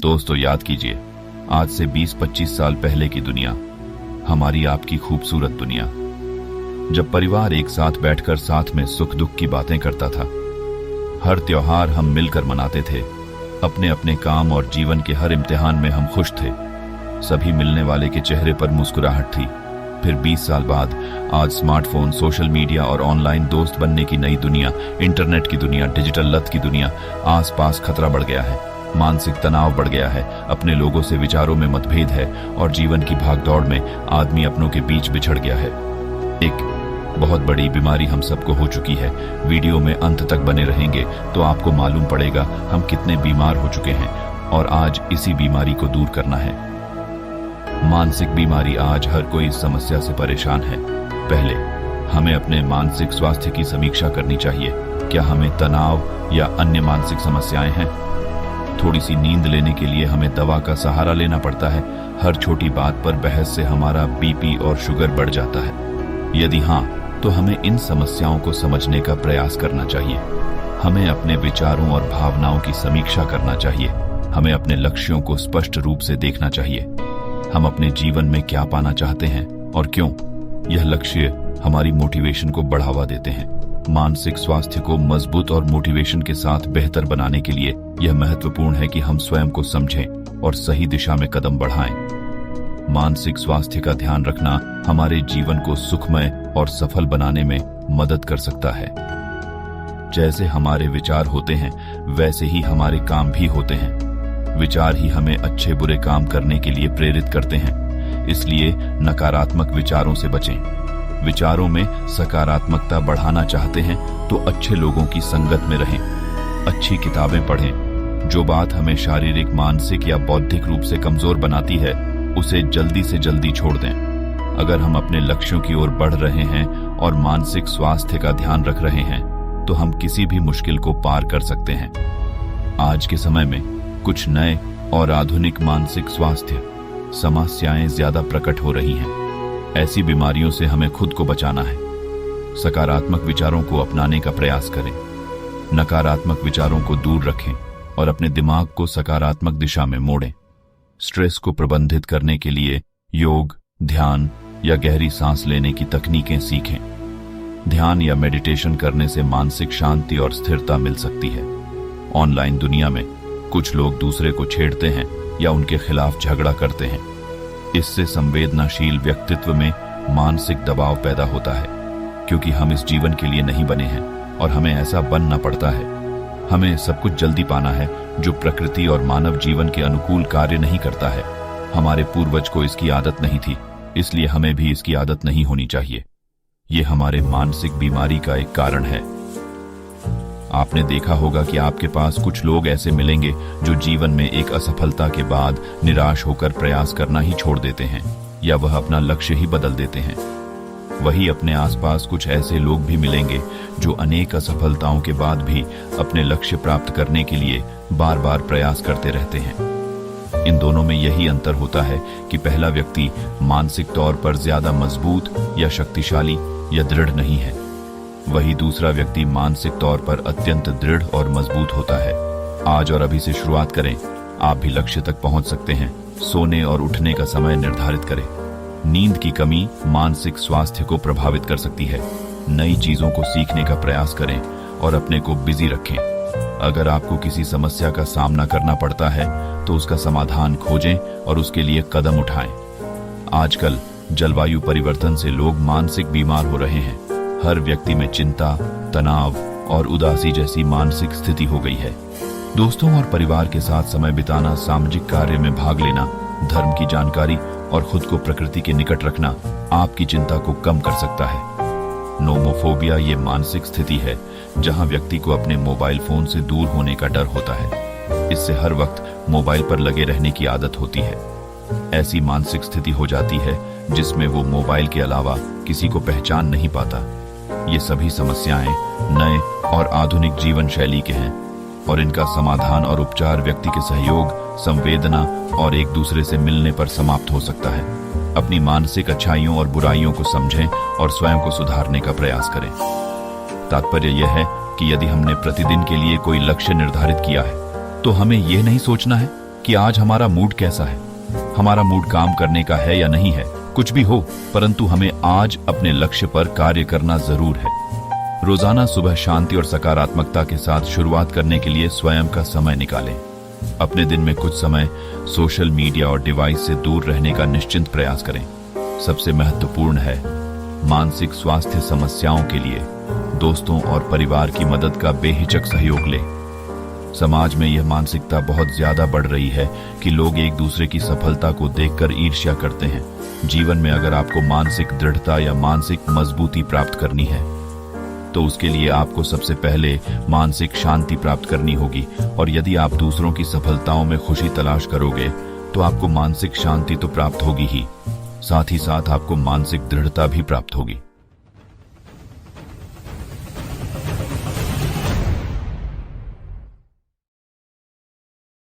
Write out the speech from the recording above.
दोस्तों याद कीजिए, आज से 20-25 साल पहले की दुनिया, हमारी आपकी खूबसूरत दुनिया, जब परिवार एक साथ बैठकर साथ में सुख दुख की बातें करता था। हर त्योहार हम मिलकर मनाते थे। अपने अपने काम और जीवन के हर इम्तिहान में हम खुश थे। सभी मिलने वाले के चेहरे पर मुस्कुराहट थी। फिर 20 साल बाद आज स्मार्टफोन, सोशल मीडिया और ऑनलाइन दोस्त बनने की नई दुनिया, इंटरनेट की दुनिया, डिजिटल लत की दुनिया, आसपास खतरा बढ़ गया है। मानसिक तनाव बढ़ गया है। अपने लोगों से विचारों में मतभेद है और जीवन की भागदौड़ में आदमी अपनों के बीच बिछड़ गया है। एक बहुत बड़ी बीमारी हम सबको हो चुकी है। वीडियो में अंत तक बने रहेंगे तो आपको मालूम पड़ेगा हम कितने बीमार हो चुके हैं और आज इसी बीमारी को दूर करना है। मानसिक बीमारी, आज हर कोई इस समस्या से परेशान है। पहले हमें अपने मानसिक स्वास्थ्य की समीक्षा करनी चाहिए। क्या हमें तनाव या अन्य मानसिक समस्याएं हैं? थोड़ी सी नींद लेने के लिए हमें दवा का सहारा लेना पड़ता है। हर छोटी बात पर बहस से हमारा बीपी और शुगर बढ़ जाता है। यदि हाँ, तो हमें इन समस्याओं को समझने का प्रयास करना चाहिए। हमें अपने विचारों और भावनाओं की समीक्षा करना चाहिए। हमें अपने लक्ष्यों को स्पष्ट रूप से देखना चाहिए। हम अपने जीवन में क्या पाना चाहते हैं और क्यों? यह लक्ष्य हमारी मोटिवेशन को बढ़ावा देते हैं। मानसिक स्वास्थ्य को मजबूत और मोटिवेशन के साथ बेहतर बनाने के लिए यह महत्वपूर्ण है कि हम स्वयं को समझें और सही दिशा में कदम बढ़ाएं। मानसिक स्वास्थ्य का ध्यान रखना हमारे जीवन को सुखमय और सफल बनाने में मदद कर सकता है। जैसे हमारे विचार होते हैं, वैसे ही हमारे काम भी होते हैं। विचार ही हमें अच्छे बुरे काम करने के लिए प्रेरित करते हैं। इसलिए नकारात्मक विचारों से बचें। विचारों में सकारात्मकता बढ़ाना चाहते हैं तो अच्छे लोगों की संगत में रहें, अच्छी किताबें पढ़ें। जो बात हमें शारीरिक, मानसिक या बौद्धिक रूप से कमजोर बनाती है, उसे जल्दी से जल्दी छोड़ दें। अगर हम अपने लक्ष्यों की ओर बढ़ रहे हैं और मानसिक स्वास्थ्य का ध्यान रख रहे हैं, तो हम किसी भी मुश्किल को पार कर सकते हैं। आज के समय में कुछ नए और आधुनिक मानसिक स्वास्थ्य समस्याएं ज्यादा प्रकट हो रही हैं। ऐसी बीमारियों से हमें खुद को बचाना है। सकारात्मक विचारों को अपनाने का प्रयास करें, नकारात्मक विचारों को दूर रखें और अपने दिमाग को सकारात्मक दिशा में मोड़ें। स्ट्रेस को प्रबंधित करने के लिए योग, ध्यान या गहरी सांस लेने की तकनीकें सीखें। ध्यान या मेडिटेशन करने से मानसिक शांति और स्थिरता मिल सकती है। ऑनलाइन दुनिया में कुछ लोग दूसरे को छेड़ते हैं या उनके खिलाफ झगड़ा करते हैं। इससे संवेदनशील व्यक्तित्व में मानसिक दबाव पैदा होता है, क्योंकि हम इस जीवन के लिए नहीं बने हैं और हमें ऐसा बनना पड़ता है। हमें सब कुछ जल्दी पाना है, जो प्रकृति और मानव जीवन के अनुकूल कार्य नहीं करता है। हमारे पूर्वज को इसकी आदत नहीं थी, इसलिए हमें भी इसकी आदत नहीं होनी चाहिए। ये हमारे मानसिक बीमारी का एक कारण है। आपने देखा होगा कि आपके पास कुछ लोग ऐसे मिलेंगे जो जीवन में एक असफलता के बाद निराश होकर प्रयास करना ही छोड़ देते हैं या वह अपना लक्ष्य ही बदल देते हैं। वही अपने आसपास कुछ ऐसे लोग भी मिलेंगे जो अनेक असफलताओं के बाद भी अपने लक्ष्य प्राप्त करने के लिए बार बार प्रयास करते रहते हैं। इन दोनों में यही अंतर होता है कि पहला व्यक्ति मानसिक तौर पर ज्यादा मजबूत या शक्तिशाली या दृढ़ नहीं है, वही दूसरा व्यक्ति मानसिक तौर पर अत्यंत दृढ़ और मजबूत होता है। आज और अभी से शुरुआत करें। आप भी लक्ष्य तक पहुंच सकते हैं। सोने और उठने का समय निर्धारित करें। नींद की कमी मानसिक स्वास्थ्य को प्रभावित कर सकती है। नई चीजों को सीखने का प्रयास करें और अपने को बिजी रखें। अगर आपको किसी समस्या का सामना करना पड़ता है तो उसका समाधान खोजें और उसके लिए कदम उठाएं। आजकल जलवायु परिवर्तन से लोग मानसिक बीमार हो रहे हैं। हर व्यक्ति में चिंता, तनाव और उदासी जैसी मानसिक स्थिति हो गई है। दोस्तों और परिवार के साथ समय बिताना, सामाजिक कार्य में भाग लेना, धर्म की जानकारी और खुद को प्रकृति के निकट रखना आपकी चिंता को कम कर सकता है। नोमोफोबिया ये मानसिक स्थिति है जहां व्यक्ति को अपने मोबाइल फोन से दूर होने का डर होता है। इससे हर वक्त मोबाइल पर लगे रहने की आदत होती है। ऐसी मानसिक स्थिति हो जाती है जिसमें वो मोबाइल के अलावा किसी को पहचान नहीं पाता। ये सभी समस्याएं नए और आधुनिक जीवन शैली के हैं और इनका समाधान और उपचार व्यक्ति के सहयोग, संवेदना और एक दूसरे से मिलने पर समाप्त हो सकता है। अपनी मानसिक अच्छाइयों और बुराइयों को समझें और स्वयं को सुधारने का प्रयास करें। तात्पर्य यह है कि यदि हमने प्रतिदिन के लिए कोई लक्ष्य निर्धारित किया है, तो हमें यह नहीं सोचना है कि आज हमारा मूड कैसा है। हमारा मूड काम करने का है या नहीं है, कुछ भी हो, परंतु हमें आज अपने लक्ष्य पर कार्य करना जरूर है। रोजाना सुबह शांति और सकारात्मकता के साथ शुरुआत करने के लिए स्वयं का समय निकालें। अपने दिन में कुछ समय सोशल मीडिया और डिवाइस से दूर रहने का निश्चित प्रयास करें। सबसे महत्वपूर्ण है, मानसिक स्वास्थ्य समस्याओं के लिए दोस्तों और परिवार की मदद का बेहिचक सहयोग लें। समाज में यह मानसिकता बहुत ज्यादा बढ़ रही है कि लोग एक दूसरे की सफलता को देखकर ईर्ष्या करते हैं। जीवन में अगर आपको मानसिक दृढ़ता या मानसिक मजबूती प्राप्त करनी है तो उसके लिए आपको सबसे पहले मानसिक शांति प्राप्त करनी होगी। और यदि आप दूसरों की सफलताओं में खुशी तलाश करोगे तो आपको मानसिक शांति तो प्राप्त होगी ही, साथ ही साथ आपको मानसिक दृढ़ता भी प्राप्त होगी।